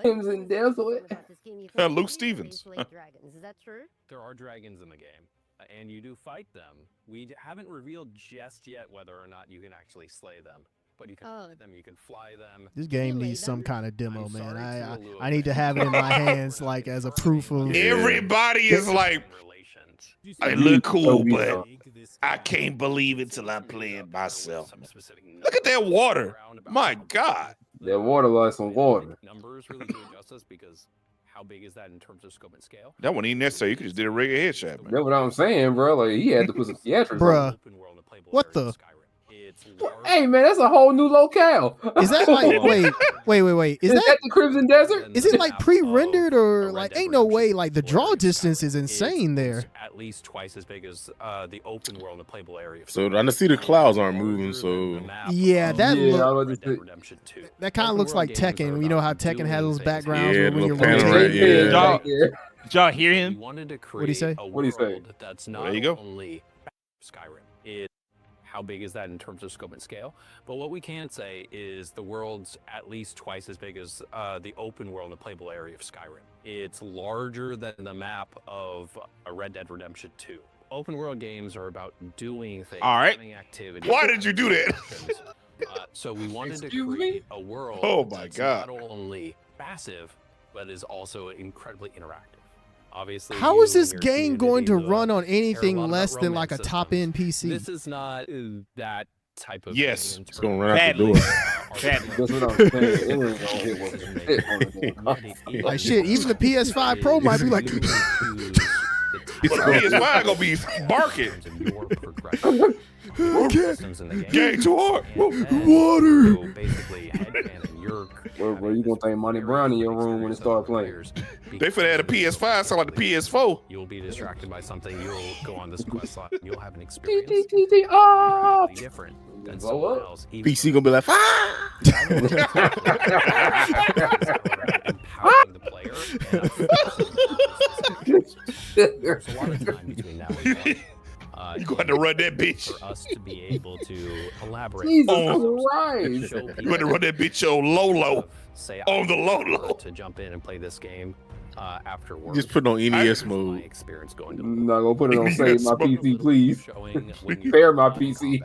Crimson Desert. Luke Stevens. Dragons. Is that true? There are dragons in the game, and you do fight them. We haven't revealed just yet whether or not you can actually slay them. But you can fight them, you can fly them. This game needs some kind of demo, man. I need to have it in my hands, like as a proof of. Everybody is like, I look cool, but I can't believe it till I play it myself. Look at that water. My God. That water like some water. Numbers really do it justice because how big is that in terms of scope and scale? That wasn't even necessary. You could just did a regular headshot, man. That's what I'm saying, bro. Like he had to put some theatrics. Bruh. What the? Hey man, that's a whole new locale. Is that like wait? Is that the Crimson Desert? Is it like pre-rendered or like ain't no way? Like the draw distance is insane there. At least twice as big as the open world and playable area. So I see the clouds aren't moving. So yeah, that that kind of looks like Tekken. You know how Tekken has those backgrounds yeah, when you're rotating. Did y'all hear him? Wanted to create What'd he say? What'd he say? That's not there you go. Only Skyrim. How big is that in terms of scope and scale? But what we can say is the world's at least twice as big as the open world and playable area of Skyrim. It's larger than the map of a Red Dead Redemption 2. Open world games are about doing things, having activity. Why did you do that? So we wanted to create a world that's not only passive, but is also incredibly interactive. Obviously, how is this game going to run on anything less than like a top-end PC? This is not that type of yes. Game it's going to run out the door. That's what I'm saying. It ain't gonna hit like shit, even the PS5 Pro might be like. The PS5 gonna be barking. Gang too hard. Water. Where you gonna think Monty Brown in your room when it starts playing? They finna add a PS5, sound like the PS4. You'll be distracted by something. You'll go on this quest line. You'll have an experience different than someone else. PC gonna be like, empowering the player. There's a lot of time between now and then. You going to run that bitch for us to be able to collaborate. Jesus Christ! You going to run that bitch on low, on the low. To jump in and play this game afterwards. just put on NES mode. Experience going to I'm not gonna put it on save my PC, please. Spare my PC.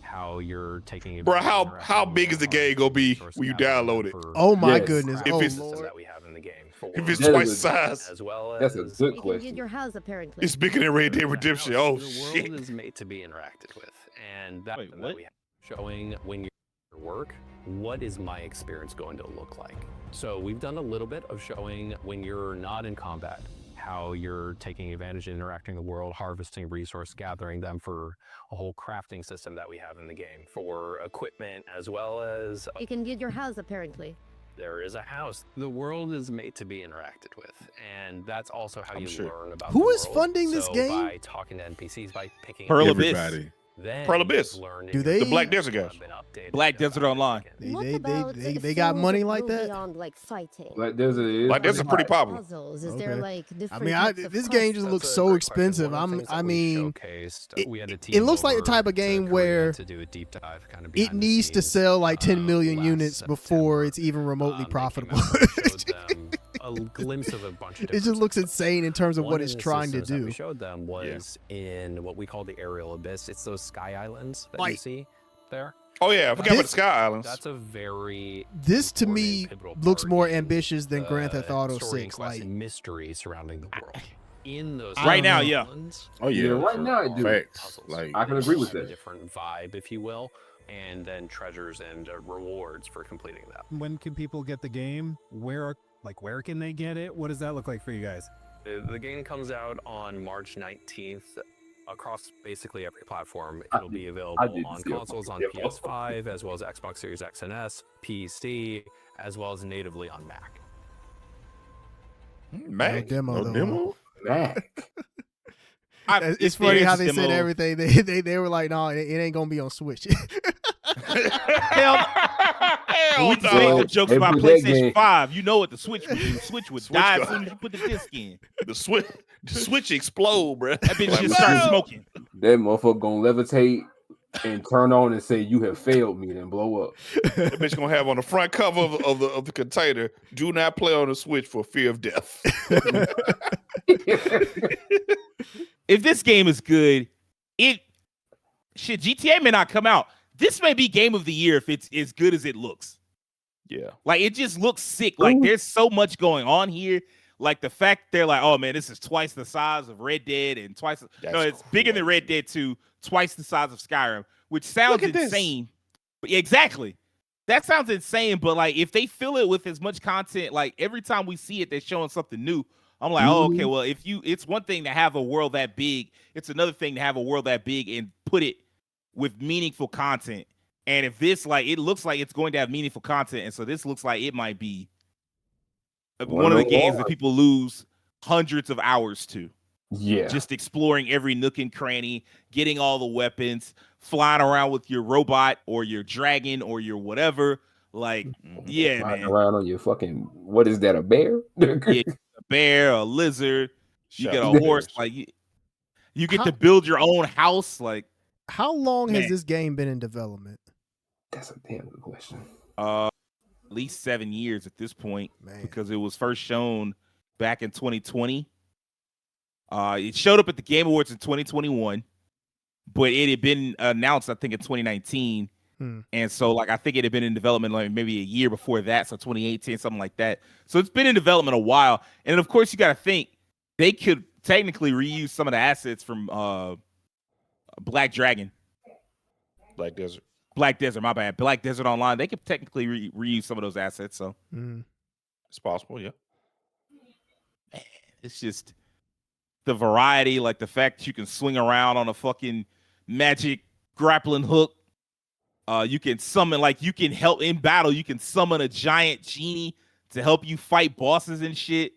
How you're taking, bro? How big is the game gonna be when you download it? Oh my goodness! If it's that we have in the game. If it's twice the size, as well as that's a good question. Your house, apparently. It's bigger than Red Dead Redemption. Oh the shit! The world is made to be interacted with, and that we have showing when you're at work. What is my experience going to look like? So we've done a little bit of showing when you're not in combat, how you're taking advantage and interacting in the world, harvesting resource, gathering them for a whole crafting system that we have in the game for equipment as well as. You can get your house, apparently. There is a house. The world is made to be interacted with, and that's also how you learn about. Who the is world. funding this game? By talking to NPCs, by picking Pearl up Abyss. Pearl Abyss. Do they? The Black Desert guys. Black Desert Online. They got money like that. Beyond, like, fighting. Black Desert is. Black Desert pretty popular. Puzzles. Is there like different? I mean, this game just looks so expensive. I mean, it looks like the type of game where it needs to sell like 10 million units before it's even remotely profitable. A glimpse of a bunch of it just looks insane in terms of what it's trying to do. We showed them was in what we call the aerial abyss. It's those sky islands that you see there. Oh yeah, I forgot about the Sky Islands. That's a very this to me looks more ambitious than Grand Theft Auto 6. Like mystery surrounding the world. In those right now, islands, oh yeah, right now, I do. Facts. Like I can agree with that. Different vibe, if you will, and then treasures and rewards for completing that. When can people get the game? Where can they get it? What does that look like for you guys? The game comes out on March 19th across basically every platform. It'll be available on consoles, on PS5, as well as Xbox Series X and S, PC, as well as natively on Mac. No demo. Mac. It's funny how they said everything. They were like, no, it ain't gonna be on Switch. Hell, we just made the jokes about PlayStation 5. You know what the Switch would do? Switch would die as soon as you put the disc in. The Switch explode, bro. That bitch just start smoking. That motherfucker gonna levitate and turn on and say you have failed me, then blow up. That bitch gonna have on the front cover of the container, "Do not play on the Switch for fear of death." If this game is good, GTA may not come out. This may be game of the year if it's as good as it looks. Yeah. Like, it just looks sick. Like, there's so much going on here. Like, the fact they're like, oh, man, this is twice the size of Red Dead and twice. No, it's bigger than Red Dead 2, twice the size of Skyrim, which sounds insane. But exactly. That sounds insane, but, like, if they fill it with as much content, like, every time we see it, they're showing something new. I'm like, oh, okay, well, it's one thing to have a world that big. It's another thing to have a world that big and put it with meaningful content. And if this, like, it looks like it's going to have meaningful content, and so this looks like it might be one of the games that people lose hundreds of hours to. Yeah. Just exploring every nook and cranny, getting all the weapons, flying around with your robot or your dragon or your whatever. Like, yeah, flying man. around on your fucking, what is that, a bear? Yeah, a bear, a lizard. You get a horse. Like, you get to build your own house. Like, how long has this game been in development? That's a damn good question. At least 7 years at this point, because it was first shown back in 2020. It showed up at the Game Awards in 2021, but it had been announced, I think, in 2019. And so, like, I think it had been in development like maybe a year before that, so 2018, something like that. So it's been in development a while. And of course, you got to think they could technically reuse some of the assets from Black Desert, my bad. Black Desert Online. They could technically reuse some of those assets. So it's possible, yeah. Man, it's just the variety, like the fact that you can swing around on a fucking magic grappling hook. You can summon, like, you can help in battle. You can summon a giant genie to help you fight bosses and shit.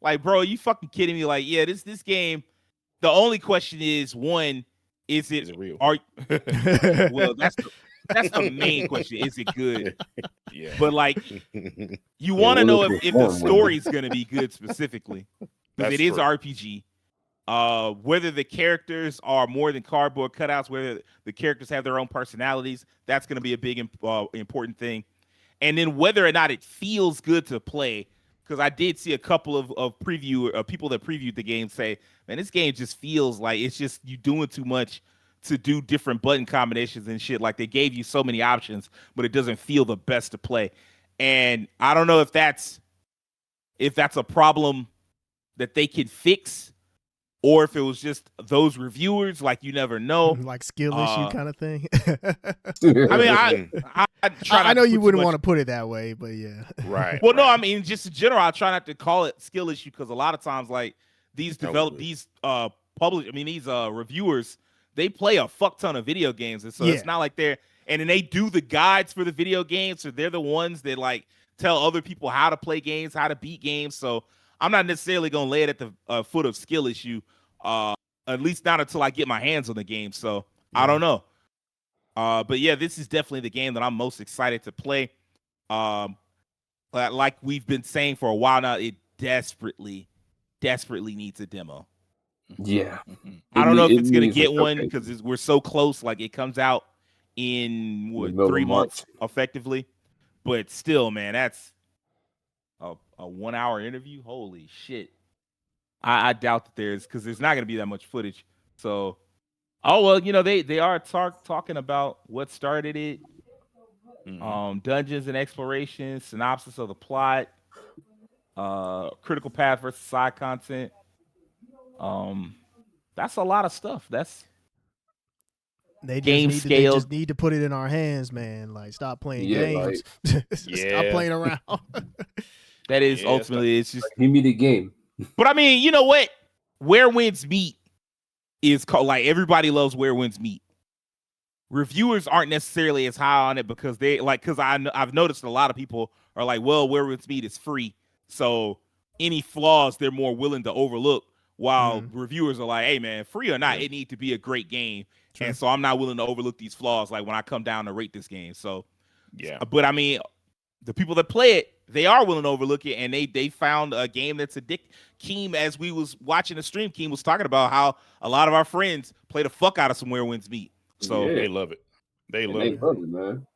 Like, bro, are you fucking kidding me? Like, yeah, this game. The only question is, one, is it real? Well, that's the main question. Is it good? Yeah. But, like, you want to know if the story is going to be good specifically, because it is RPG. Whether the characters are more than cardboard cutouts, whether the characters have their own personalities, that's going to be a big important thing. And then whether or not it feels good to play, because I did see a couple of people that previewed the game say, man, this game just feels like it's just you doing too much to do different button combinations and shit. Like, they gave you so many options, but it doesn't feel the best to play. And I don't know if that's a problem that they could fix, or if it was just those reviewers. Like, you never know. Like skill issue kind of thing. I mean, I know you wouldn't want to put it that way, but yeah. Right. Well, no, I mean, just in general, I try not to call it skill issue, because a lot of times, like, these reviewers, they play a fuck ton of video games. And so it's not like and then they do the guides for the video games. So they're the ones that, like, tell other people how to play games, how to beat games. So I'm not necessarily going to lay it at the foot of skill issue, at least not until I get my hands on the game. So I don't know. But yeah, this is definitely the game that I'm most excited to play. Like we've been saying for a while now, it desperately needs a demo. Yeah. I don't know if it's going to get one, because we're so close. Like, it comes out in 3 months effectively. But still, man, that's a 1 hour interview. Holy shit. I doubt that because there's not going to be that much footage. So, they are talking about what started it. Dungeons and exploration, synopsis of the plot, critical path versus side content. That's a lot of stuff. They just need to put it in our hands, man. Like, stop playing games. Stop playing around. That is ultimately, it's just give me the game. But I mean, you know what? Where Winds Meet is called, like, everybody loves Where Winds Meet. Reviewers aren't necessarily as high on it because I've noticed a lot of people are like, well, Where Winds Meet is free, so any flaws they're more willing to overlook. While reviewers are like, hey man, free or not, it needs to be a great game. True. And so I'm not willing to overlook these flaws, like, when I come down to rate this game. So yeah. But I mean, the people that play it, they are willing to overlook it, and they found a game that's addictive. Keem, as we was watching the stream, Keem was talking about how a lot of our friends play the fuck out of some Where Winds Meet. So they love it. They love it. love it, man.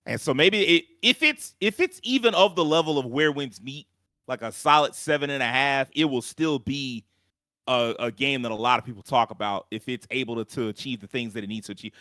And so maybe if it's even of the level of Where Winds Meet, like a solid 7.5, it will still be a game that a lot of people talk about if it's able to achieve the things that it needs to achieve.